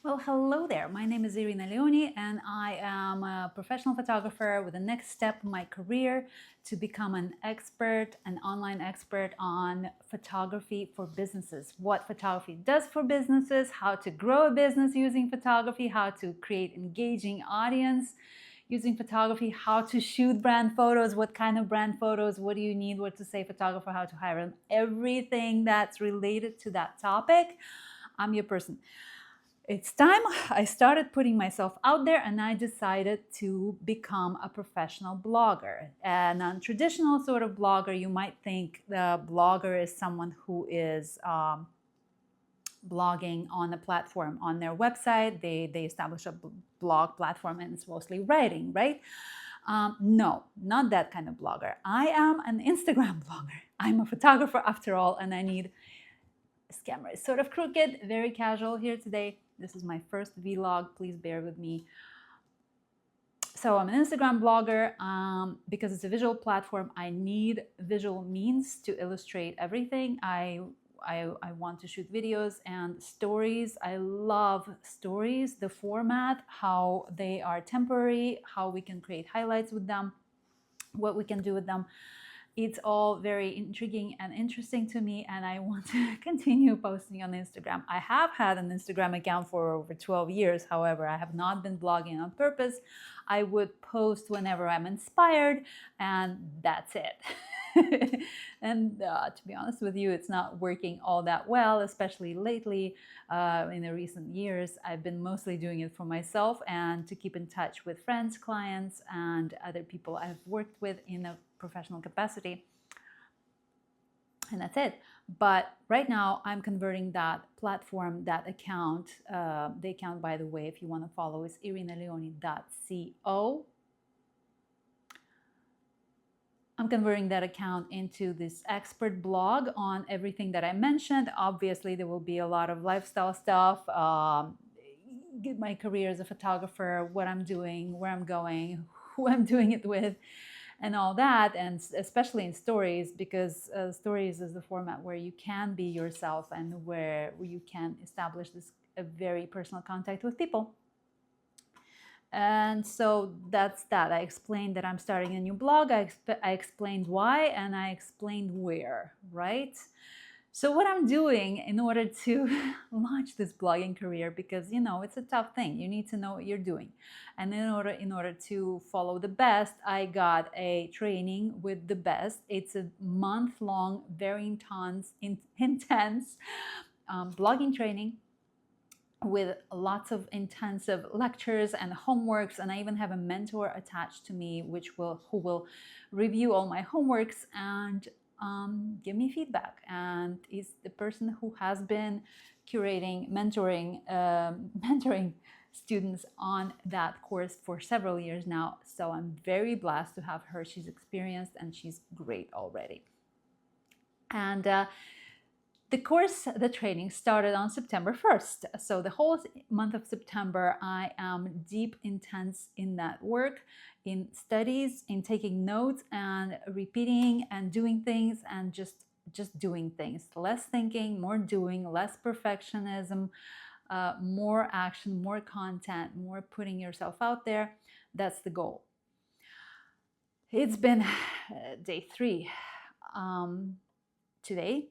Well, hello there. My name is Irina Leoni, and I am a professional photographer with the next step in my career to become an expert, an online expert on photography for businesses. What photography does for businesses, how to grow a business using photography, how to create engaging audience using photography, how to shoot brand photos, what kind of brand photos, what do you need, what to say photographer, how to hire them, everything that's related to that topic. I'm your person. It's time I started putting myself out there, and I decided to become a professional blogger. A non-traditional sort of blogger. You might think the blogger is someone who is blogging on a platform on their website. They establish a blog platform and it's mostly writing, right? No, not that kind of blogger. I am an Instagram blogger. I'm a photographer after all, and I need this camera is sort of crooked, very casual here today. This is my first vlog, please bear with me. So I'm an Instagram blogger. Because it's a visual platform, I need visual means to illustrate everything. I want to shoot videos and stories. I love stories, the format, how they are temporary, how we can create highlights with them, what we can do with them. It's all very intriguing and interesting to me, and I want to continue posting on Instagram. I have had an Instagram account for over 12 years. However, I have not been blogging on purpose. I would post whenever I'm inspired, and that's it. And to be honest with you, it's not working all that well, especially lately. In the recent years, I've been mostly doing it for myself and to keep in touch with friends, clients, and other people I've worked with in a professional capacity. And that's it. But right now, I'm converting that platform, that account. The account, by the way, if you want to follow, is irinaleoni.co. I'm converting that account into this expert blog on everything that I mentioned. Obviously, there will be a lot of lifestyle stuff, my career as a photographer, what I'm doing, where I'm going, who I'm doing it with, and all that, and especially in stories, because stories is the format where you can be yourself and where you can establish this a very personal contact with people. And so that's that. I explained that I'm starting a new blog. I explained why, and I explained where, right? So what I'm doing in order to launch this blogging career, because it's a tough thing. You need to know what you're doing. And in order to follow the best, I got a training with the best. It's a month-long, very intense blogging training with lots of intensive lectures and homeworks, and I even have a mentor attached to me who will review all my homeworks and give me feedback, and is the person who has been mentoring students on that course for several years now. So I'm very blessed to have her. She's experienced and she's great already. And the training started on September 1st. So the whole month of September, I am deep, intense in that work, in studies, in taking notes and repeating and doing things and just doing things. Less thinking, more doing, less perfectionism, more action, more content, more putting yourself out there. That's the goal. It's been day 3 today.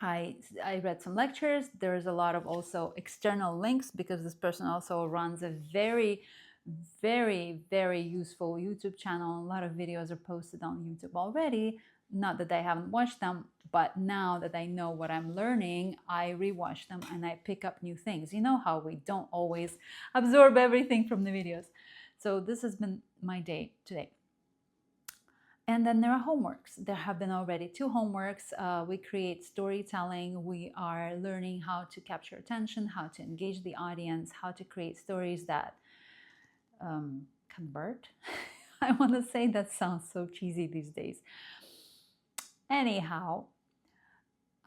I read some lectures. There's a lot of also external links because this person also runs a very, very, very useful YouTube channel. A lot of videos are posted on YouTube already. Not that I haven't watched them, but now that I know what I'm learning, I rewatch them and I pick up new things. You know how we don't always absorb everything from the videos. So this has been my day today. And then there are homeworks. There have been already 2 homeworks. We create storytelling. We are learning how to capture attention, how to engage the audience, how to create stories that convert. I want to say that sounds so cheesy these days. Anyhow,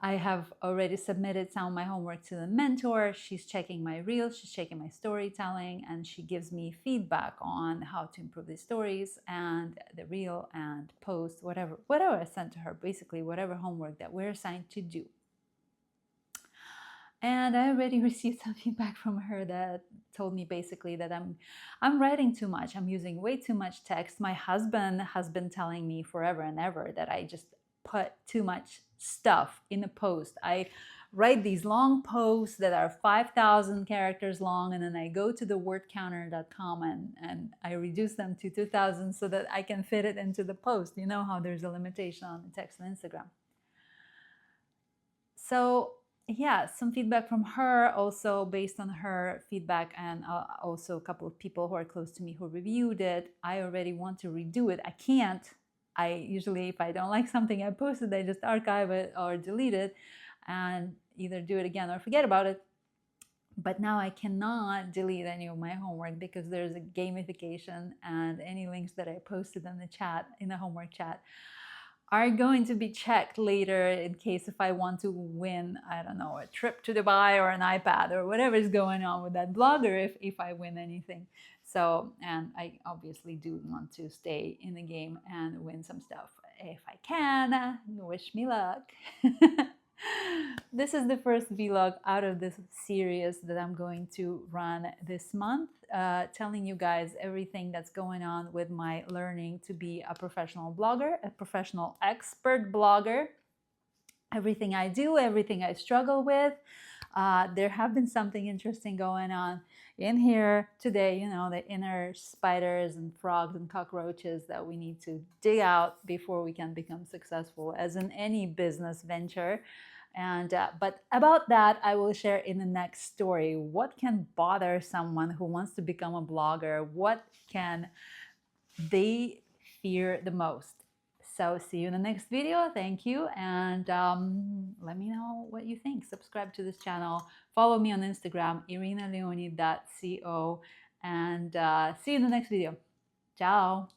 I have already submitted some of my homework to the mentor. She's checking my reels, she's checking my storytelling, and she gives me feedback on how to improve the stories and the reel and post, whatever I sent to her, basically whatever homework that we're assigned to do. And I already received some feedback from her that told me basically that I'm writing too much. I'm using way too much text. My husband has been telling me forever and ever that I just put too much stuff in a post. I write these long posts that are 5,000 characters long, and then I go to the wordcounter.com and I reduce them to 2,000 so that I can fit it into the post. You know how there's a limitation on the text on Instagram. So yeah, some feedback from her, also based on her feedback, and also a couple of people who are close to me who reviewed it. I already want to redo it. I can't. I usually, if I don't like something I posted, I just archive it or delete it and either do it again or forget about it. But now I cannot delete any of my homework because there's a gamification, and any links that I posted in the chat, in the homework chat, are going to be checked later in case if I want to win, I don't know, a trip to Dubai or an iPad or whatever is going on with that blogger, if I win anything. So, and I obviously do want to stay in the game and win some stuff if I can. Wish me luck. This is the first vlog out of this series that I'm going to run this month, telling you guys everything that's going on with my learning to be a professional blogger, a professional expert blogger. Everything I do, everything I struggle with. There have been something interesting going on in here today, you know, the inner spiders and frogs and cockroaches that we need to dig out before we can become successful, as in any business venture. And but about that, I will share in the next story. What can bother someone who wants to become a blogger? What can they fear the most? So see you in the next video. Thank you. And let me know what you think. Subscribe to this channel. Follow me on Instagram, irinaleoni.co. And see you in the next video. Ciao.